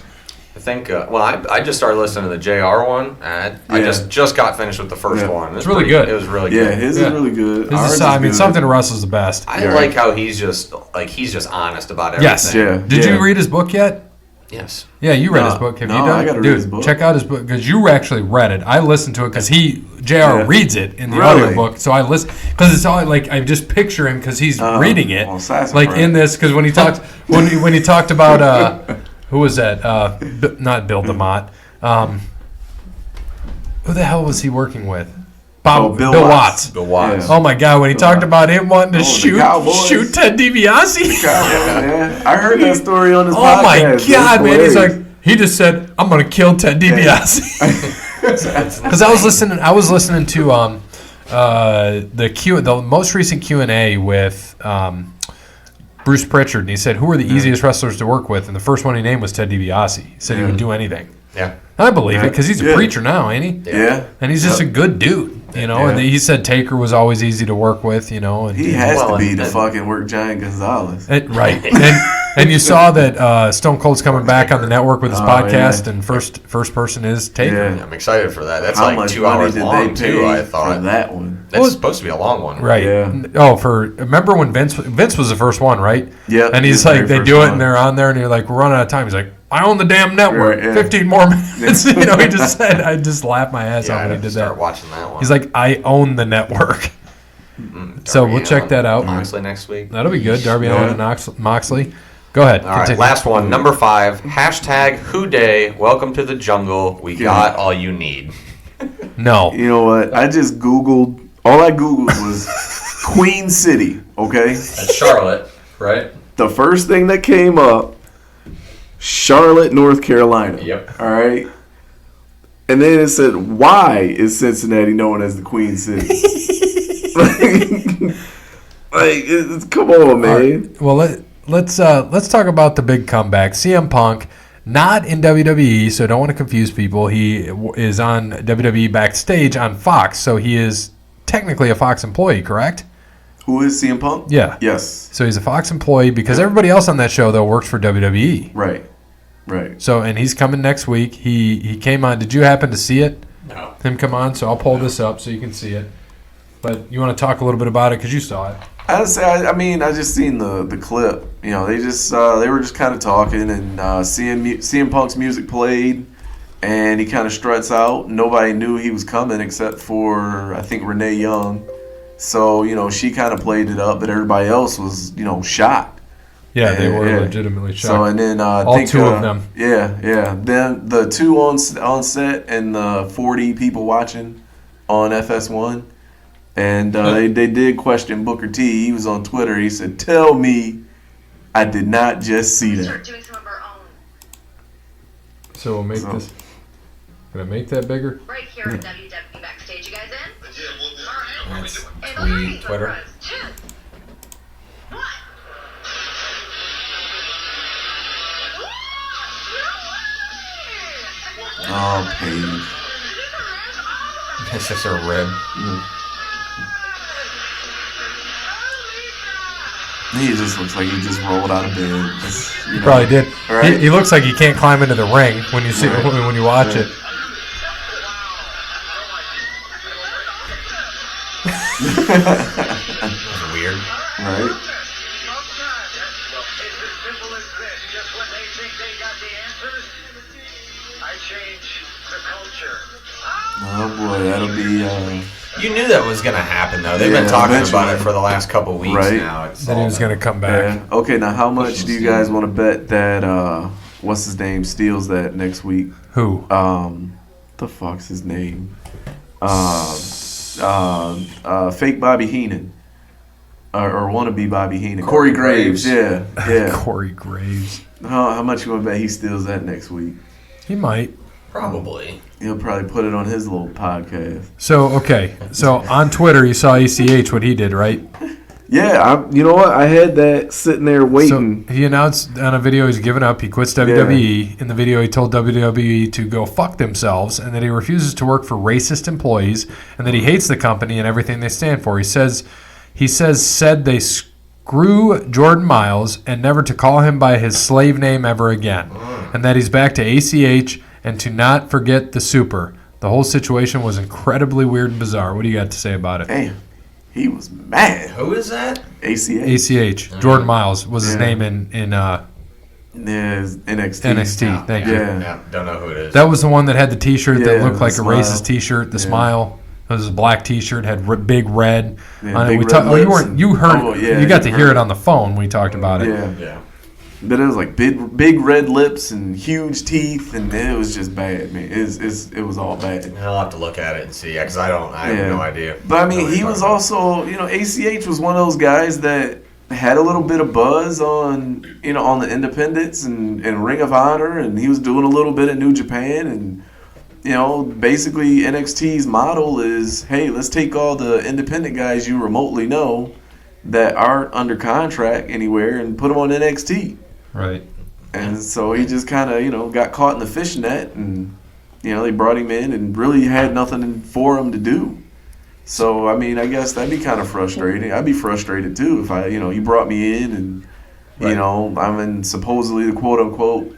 I think. I just started listening to the JR one. And I Yeah. just got finished with the first Yeah. one. It's really good. It was really Yeah, good. his Yeah. is really good. This Ours is, is I mean, good. something to wrestle's the best. I You're like right. how he's just honest about everything. Yes. Yeah. Did you Yeah. read his book yet? Yes. Yeah, you read No. his book. Have No, you done? I gotta read Dude, his book. check out his book because you actually read it. I listened to it because JR Yeah. reads it in the Really? audiobook. So I listen because it's all like I just picture him because he's reading it, well, Sassafras. like in this because when he talked when he talked about who was that? Not Bill DeMott. Who the hell was he working with? Bob, Bill Bill Watts. Watts. Bill Watts. Oh my God! When he talked about him wanting to the shoot Cowboys. Ted DiBiase. Yeah. I heard that story on his Oh podcast. my It's God, man! He's hilarious. like, he just said, "I'm gonna kill Ted DiBiase." Because I was listening to the most recent Q&A with Bruce Pritchard, and he said, "Who are the easiest wrestlers to work with?" And the first one he named was Ted DiBiase. He said he would do anything. Yeah. I believe it because he's a Yeah. preacher now, ain't he? Yeah. And he's just a good dude, you know. And Yeah. he said Taker was always easy to work with, you know. And He has Well, to be and- the fucking work giant Gonzalez. right. And you saw that Stone Cold's coming back on the network with his podcast, yeah. and first person is Taker. Yeah. I'm excited for that. That's How like much 2 money hours did long, they too, pay I for thought. that one? That's Well, supposed to be a long one. Right. Yeah. Oh, remember when Vince was the first one, right? Yep, And he's he's the like, very they first do it, one. and they're on there, and you're like, we're running out of time. He's like, I own the damn network. Right, yeah. 15 more minutes. You know, he just said, I just laughed my ass Yeah, off I when have he to did start that. watching that one. He's like, I own the network. So Darby we'll check Allin, that out. Moxley next week. That'll be good. Darby Yeah. Allin and Moxley. Go ahead. All right, continue. last one, number 5. Hashtag Who Day. Welcome to the jungle. We got all you need. No. You know what? I just Googled. All I Googled was Queen City, okay? That's Charlotte, right? The first thing that came up, Charlotte, North Carolina. Yep. All right? And then it said, why is Cincinnati known as the Queen City? Come on, man. Well, let's talk about the big comeback. CM Punk, not in WWE, so don't want to confuse people. He is on WWE backstage on Fox, so he is technically a Fox employee, correct? Who is CM Punk? Yeah. Yes. So he's a Fox employee because everybody else on that show though works for WWE. Right. Right. So and he's coming next week. He came on. Did you happen to see it? No. Him come on. So I'll pull this up so you can see it. But you want to talk a little bit about it because you saw it. I just seen the clip. You know, they were just kind of talking, and CM Punk's music played, and he kind of struts out. Nobody knew he was coming except for I think Renee Young. So you know, she kind of played it up, but everybody else was shocked. Yeah, they were Yeah. legitimately shocked. So and then I All think, two of them. Yeah. Then the 2 on set and the 40 people watching on FS1. And they did question Booker T. He was on Twitter. He said, "Tell me I did not just see that." Doing some of our own So we'll make this. Can I make that bigger? right here at WWE Backstage. You guys in? That's And tweet, Twitter. 2, 1. Oh, Paige. It's just a rib. He just looks like he just rolled out of bed. Just, Probably did. Right? He looks like he can't climb into the ring when you see when you watch it. That's weird. Right? Oh boy, that'll be. You knew that was going to happen, though. They've Yeah, been talking eventually. about it for the last couple weeks Right. now. It's Then he was going to come back. Yeah. Okay, now how much do you guys want to bet that what's his name steals that next week? Who? The fuck's his name? Fake Bobby Heenan. Or wannabe Bobby Heenan. Corey Graves. Yeah. Corey Graves. How much you want to bet he steals that next week? He might. Probably. He'll probably put it on his little podcast. So okay. So on Twitter, you saw ACH what he did, right? Yeah, you know what? I had that sitting there So waiting. he announced on a video he's given up. He quits WWE. In the video, he told WWE to go fuck themselves and that he refuses to work for racist employees and that he hates the company and everything they stand for. He said they screw Jordan Miles and never to call him by his slave name ever again. And that he's back to ACH and to not forget the super. The whole situation was incredibly weird and bizarre. What do you got to say about it? Damn, he was mad. Who is that? ACH. ACH. Jordan Miles was his Yeah. name in Yeah, it's NXT. NXT. Thank you. Yeah. Don't know who it is. That was the one that had the T-shirt that Yeah, looked the like smile. a racist T-shirt. The Yeah. smile. It was a black T-shirt. Had big red. Yeah, on it. big We red talk- oh, you lips weren't. You heard. and- oh, yeah, you got you to hear heard it on the phone when we talked about it. Yeah. yeah. But it was like big red lips and huge teeth, and it was just bad, man. It was all bad. I'll have to look at it and see, because I have no idea. But I mean, he was also, ACH was one of those guys that had a little bit of buzz on the independents and Ring of Honor, and he was doing a little bit of New Japan, and basically NXT's model is, hey, let's take all the independent guys you remotely know that aren't under contract anywhere and put them on NXT. Right. And so he just kind of, got caught in the fishing net, and, they brought him in and really had nothing for him to do. So, I mean, I guess that'd be kind of frustrating. I'd be frustrated too if you brought me in and, Right. I'm in supposedly the quote unquote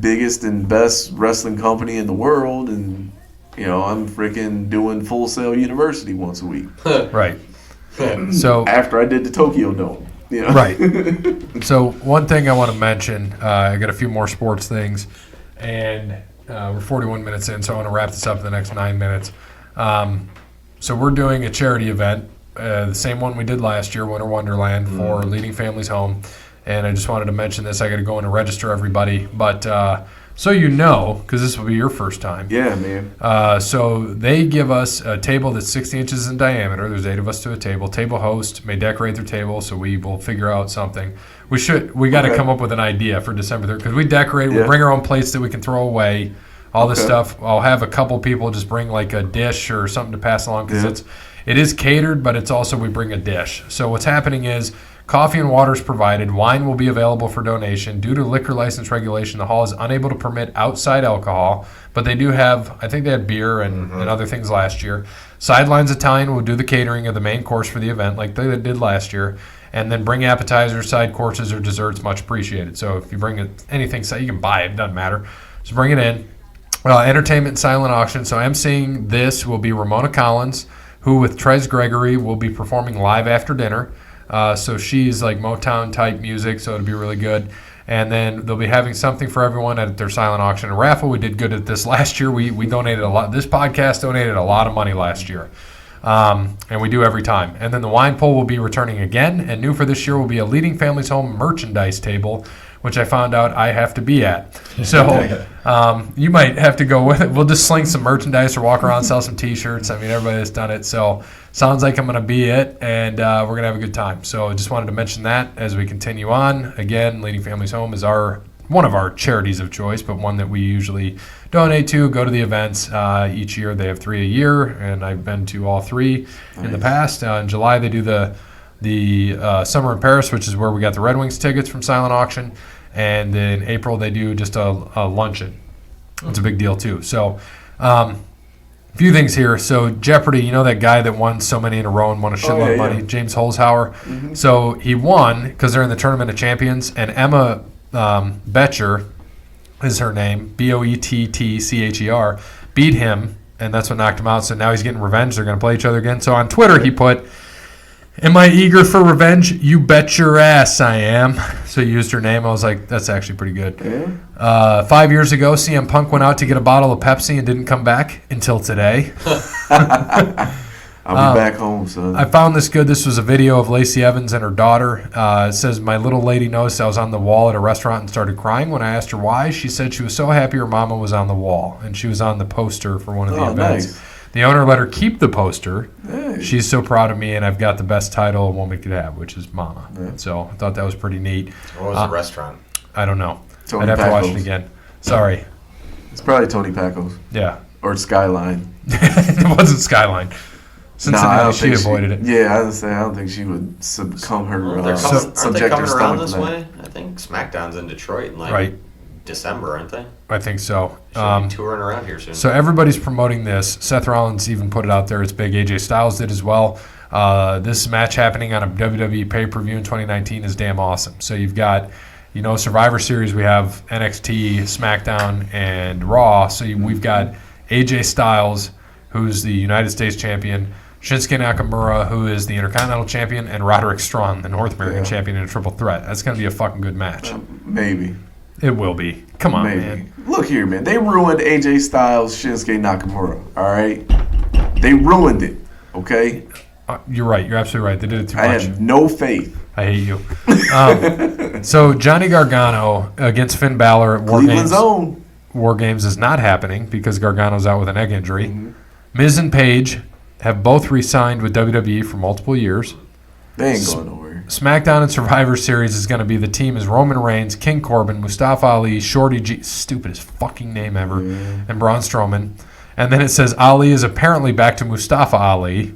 biggest and best wrestling company in the world, and, I'm freaking doing Full Sail University once a week. Right. So After I did the Tokyo Dome. Right. So one thing I want to mention, I got a few more sports things, and we're 41 minutes in, so I want to wrap this up in the next 9 minutes. So we're doing a charity event, the same one we did last year, Winter Wonderland, for Leading Families Home. And I just wanted to mention this. I got to go in and register everybody. But so because this will be your first time. Yeah, man. So they give us a table that's 60 inches in diameter. There's 8 of us to a table. Table host may decorate their table, so we will figure out something. We got to come up with an idea for December 3rd, because we decorate. We bring our own plates that we can throw away. All this stuff. I'll have a couple people just bring like a dish or something to pass along, because it is catered, but it's also we bring a dish. So what's happening is coffee and water is provided. Wine will be available for donation. Due to liquor license regulation, the hall is unable to permit outside alcohol, but they do have, I think they had beer and other things last year. Sidelines Italian will do the catering of the main course for the event like they did last year, and then bring appetizers, side courses, or desserts, much appreciated. So if you bring anything, you can buy it, doesn't matter. So bring it in. Entertainment and silent auction. So emceeing this will be Ramona Collins, who with Trez Gregory will be performing live after dinner. So she's like Motown type music, so it'll be really good. And then they'll be having something for everyone at their silent auction and raffle. We did good at this last year. We donated a lot. This podcast donated a lot of money last year. And we do every time. And then the wine pool will be returning again. And new for this year will be a Leading Families Home merchandise table, which I found out I have to be at. So you might have to go with it. We'll just sling some merchandise or walk around, sell some T-shirts. I mean, everybody has done it. So sounds like I'm going to be it, and we're going to have a good time. So I just wanted to mention that as we continue on. Again, Leading Families Home is one of our charities of choice, but one that we usually donate to, go to the events. Each year they have 3 a year, and I've been to all 3 in the past. In July they do the Summer in Paris, which is where we got the Red Wings tickets from silent auction. And in April, they do just a luncheon. It's a big deal, too. So a few things here. So Jeopardy, that guy that won so many in a row and won a shitload of money, James Holzhauer. Mm-hmm. So he won because they're in the Tournament of Champions. And Emma Boettcher is her name, Boettcher, beat him. And that's what knocked him out. So now he's getting revenge. They're going to play each other again. So on Twitter, he put, "Am I eager for revenge? You bet your ass I am." So he used her name. I was like, that's actually pretty good. Yeah. 5 years ago, CM Punk went out to get a bottle of Pepsi and didn't come back until today. I'll be back home, son. I found this good. This was a video of Lacey Evans and her daughter. It says, "My little lady noticed I was on the wall at a restaurant and started crying. When I asked her why, she said she was so happy her mama was on the wall, and she was on the poster for one of the events. Nice. The owner let her keep the poster. Hey. She's so proud of me, and I've got the best title a woman could have, which is Mama." Yeah. So I thought that was pretty neat. What was the restaurant? I don't know. Tony I'd have to watch Pacos. it again. Sorry. It's probably Tony Pacos. Yeah. Or Skyline. It wasn't Skyline. Cincinnati, she avoided it. Yeah, I don't think she would succumb her. Aren't they subject coming her around stomach this to that. way? I think SmackDown's in Detroit in Right. December, aren't they? I think so. Should be touring around here soon. So everybody's promoting this. Seth Rollins even put it out there. It's big. AJ Styles did as well. This match happening on a WWE pay-per-view in 2019 is damn awesome. So you've got, Survivor Series. We have NXT, SmackDown, and Raw. So we've got AJ Styles, who's the United States champion, Shinsuke Nakamura, who is the Intercontinental champion, and Roderick Strong, the North American champion, in a triple threat. That's going to be a fucking good match. Maybe. It will be. Come on, Maybe. man. Look here, man. They ruined AJ Styles, Shinsuke Nakamura. All right? They ruined it, okay? You're right. You're absolutely right. They did it too much. I have no faith. I hate you. So Johnny Gargano against Finn Balor at War Cleveland's Games. own. War Games is not happening because Gargano's out with an egg injury. Mm-hmm. Miz and Paige have both re-signed with WWE for multiple years. They ain't going nowhere. SmackDown and Survivor Series is going to be the team is Roman Reigns, King Corbin, Mustafa Ali, Shorty G, stupidest fucking name ever, and Braun Strowman. And then it says Ali is apparently back to Mustafa Ali.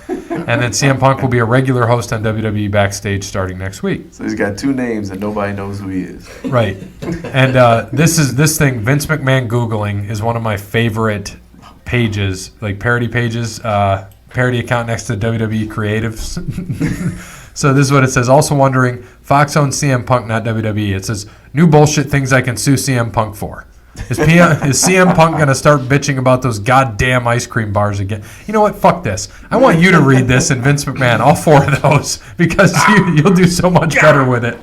And then CM Punk will be a regular host on WWE Backstage starting next week. So he's got two names and nobody knows who he is. Right. And this thing, Vince McMahon Googling, is one of my favorite pages, like parody pages, parody account next to WWE Creatives. So this is what it says. Also wondering, Fox owns CM Punk, not WWE. It says, new bullshit things I can sue CM Punk for. Is CM Punk going to start bitching about those goddamn ice cream bars again? You know what? Fuck this. I want you to read this and Vince McMahon, all four of those, because you'll do so much better with it.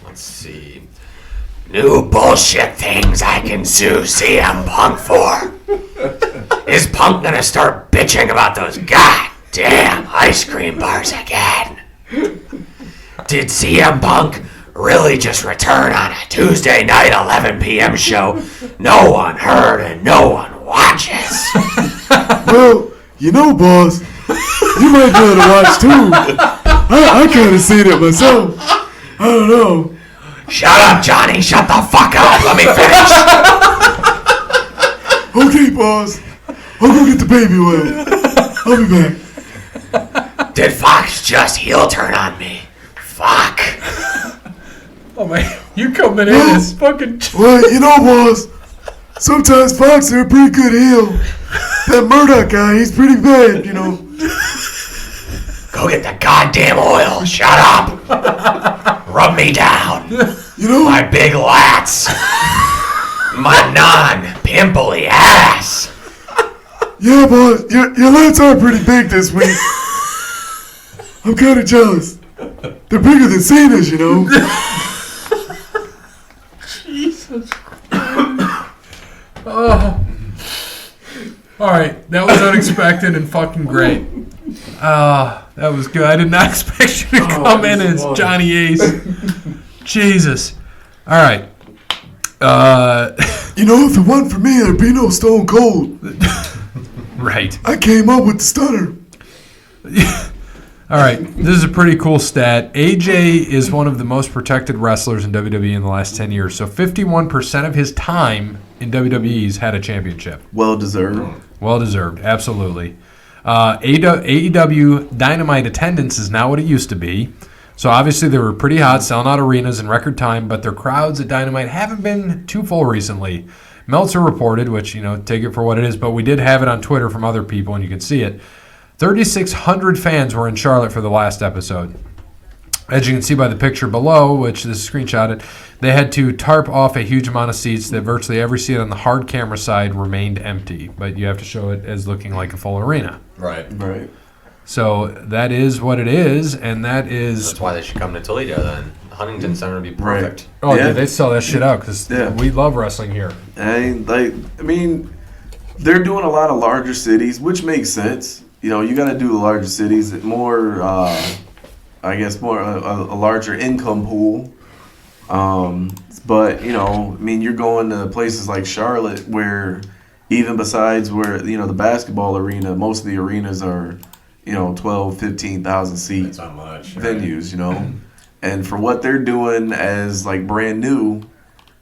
Let's see. New bullshit things I can sue CM Punk for. Is Punk gonna start bitching about those goddamn ice cream bars again? Did CM Punk really just return on a Tuesday night 11 p.m. show no one heard and no one watches? Well, you know, boss, you might be able to watch too. I kind of seen it myself. I don't know. Shut up, Johnny. Shut the fuck up. Let me finish. Okay, boss. I'll go get the baby oil. I'll be back. Did Fox just heel turn on me? Fuck. Oh my, you coming in as fucking... Well, you know, boss, sometimes Fox are a pretty good heel. That Murdoch guy, he's pretty bad, you know. Go get the goddamn oil. Shut up. Rub me down. You know, My big lats. My non-pimply ass. yeah, boss, your lights are pretty big this week. I'm kind of jealous. They're bigger than Cena's, you know. Jesus. Oh. All right, that was unexpected and fucking great. That was good. I did not expect you to come in as Johnny Ace. Jesus. All right. You know, if it wasn't for me, there'd be no Stone Cold. Right. I came up with the stunner. All right, this is a pretty cool stat. AJ is one of the most protected wrestlers in WWE in the last 10 years. So 51% of his time in WWE's had a championship. Well deserved. Well deserved, absolutely. AEW Dynamite attendance is not what it used to be. So obviously they were pretty hot, selling out arenas in record time, but their crowds at Dynamite haven't been too full recently. Meltzer reported, which, take it for what it is, but we did have it on Twitter from other people, and you can see it. 3,600 fans were in Charlotte for the last episode. As you can see by the picture below, which this is screenshotted, they had to tarp off a huge amount of seats that virtually every seat on the hard camera side remained empty. But you have to show it as looking like a full arena. Right. Right. So that is what it is, and that is... That's why they should come to Toledo then. Huntington Center would be perfect. Oh, Yeah. yeah, they sell that shit out because we love wrestling here. And they're doing a lot of larger cities, which makes sense. You got to do the larger cities, more, a larger income pool. But, you're going to places like Charlotte where even besides where, the basketball arena, most of the arenas are, 12, 15,000 seat That's not much. venues, And for what they're doing as like brand new,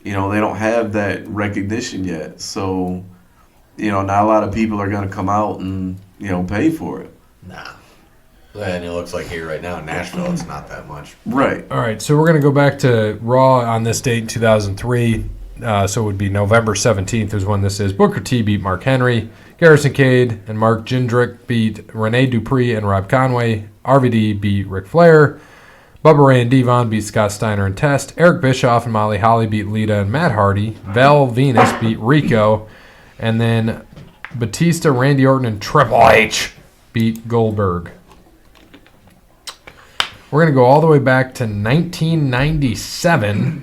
they don't have that recognition yet. So, not a lot of people are going to come out and, pay for it. Nah. And it looks like here right now in Nashville, it's not that much. Right. All right, so we're going to go back to Raw on this date in 2003. So it would be November 17th is when this is. Booker T beat Mark Henry. Garrison Cade and Mark Jindrak beat Rene Dupree and Rob Conway. RVD beat Ric Flair. Bubba Ray and Devon beat Scott Steiner and Test. Eric Bischoff and Molly Holly beat Lita and Matt Hardy. Val Venus beat Rico. And then Batista, Randy Orton, and Triple H beat Goldberg. We're going to go all the way back to 1997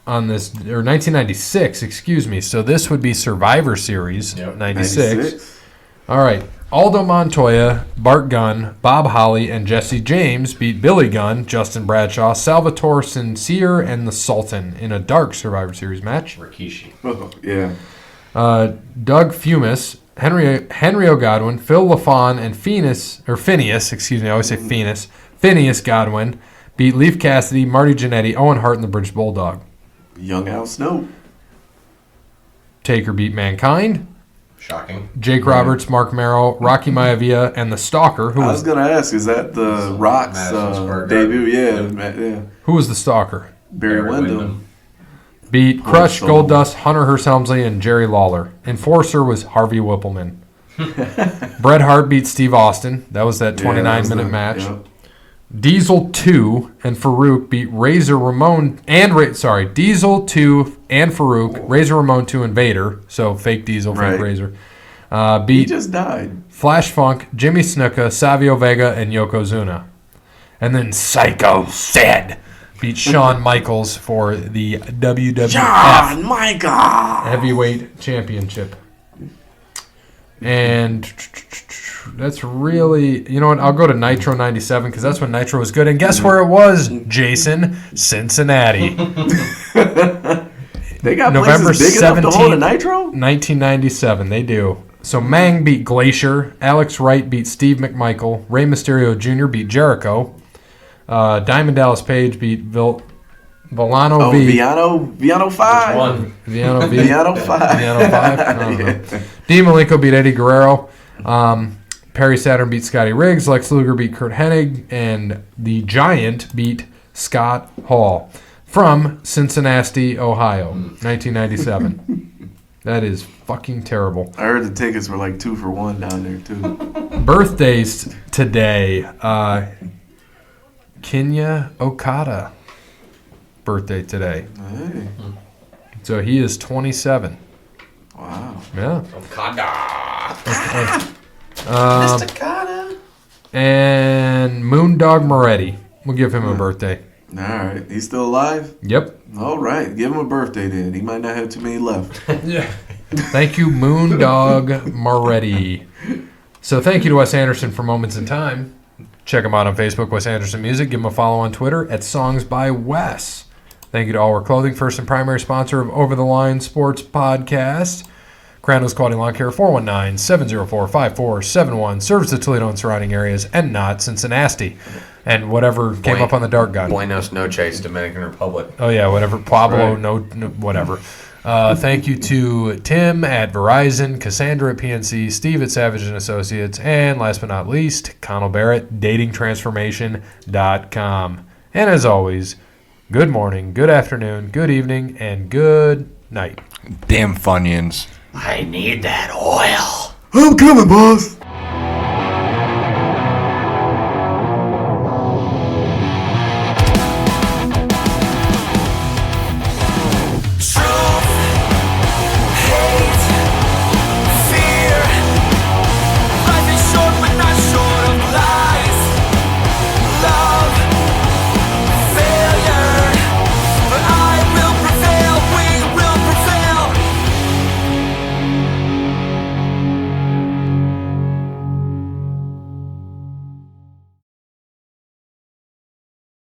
on this, or 1996, excuse me. So this would be Survivor Series, 96. All right. Aldo Montoya, Bart Gunn, Bob Holly, and Jesse James beat Billy Gunn, Justin Bradshaw, Salvatore Sincere, and the Sultan in a dark Survivor Series match. Rikishi. Oh, yeah. Doug Fumis, Henry O'Godwin, Phil LaFawn, and Phineas, I always say Phineas Godwin beat Leif Cassidy, Marty Jannetty, Owen Hart, and the British Bulldog. Young Al Snow. Taker beat Mankind. Shocking. Jake Roberts, Mark Merrill, Rocky Maivia, and the Stalker. I was going to ask, is that the Rock's Madison Square debut? Garden. Yeah. Who was the Stalker? Barry Windham. Beat Crush, so- Goldust, Hunter Hearst Helmsley, and Jerry Lawler. Enforcer was Harvey Whippleman. Bret Hart beat Steve Austin. That was that 29-minute match. Yep. Diesel 2 and Farouk beat Razor Ramon Diesel 2 and Farouk, Razor Ramon 2 and Vader. So fake Diesel, fake Right. Razor. He Beat just died. Flash Funk, Jimmy Snuka, Savio Vega, and Yokozuna. And then Psycho Sid beat Shawn Michaels for the WWF John Michael. Heavyweight Championship. And that's really, you know what? I'll go to Nitro 97 because that's when Nitro was good. And guess where it was, Jason? Cincinnati. They got November places big enough to hold a 17th. Nitro? 1997, they do. So Mang beat Glacier, Alex Wright beat Steve McMichael, Rey Mysterio Jr. beat Jericho, Diamond Dallas Page beat Villano Oh, V. Viano 5. One. Viano V. Viano 5. Viano 5? I don't know. Dean Malenko beat Eddie Guerrero. Perry Saturn beat Scotty Riggs. Lex Luger beat Kurt Hennig. And the Giant beat Scott Hall from Cincinnati, Ohio, 1997. That is fucking terrible. I heard the tickets were like 2 for 1 down there, too. Birthdays today. Kinya Okada. Birthday today. Hey, So he is 27. wow. Yeah. Okada. Mr. Okada. And Moondog Moretti. We'll give him a birthday. All right. He's still alive? Yep. All right. Give him a birthday then. He might not have too many left. Yeah. Thank you, Moondog Moretti. So thank you to Wes Anderson for Moments in Time. Check him out on Facebook, Wes Anderson Music. Give him a follow on Twitter at Songs by Wes. Thank you to All Wear Clothing, first and primary sponsor of Over the Line Sports Podcast. Crandall's Quality Lawn Care, 419-704-5471. Serves the Toledo and surrounding areas and not Cincinnati. And whatever came up on the Dark Gun. Buenos Noches, Dominican Republic. Oh, yeah, whatever. Pablo, Right. no, whatever. Thank you to Tim at Verizon, Cassandra at PNC, Steve at Savage & Associates, and last but not least, Connell Barrett, datingtransformation.com. And as always, good morning, good afternoon, good evening, and good night. Damn Funyuns. I need that oil. I'm coming, boss.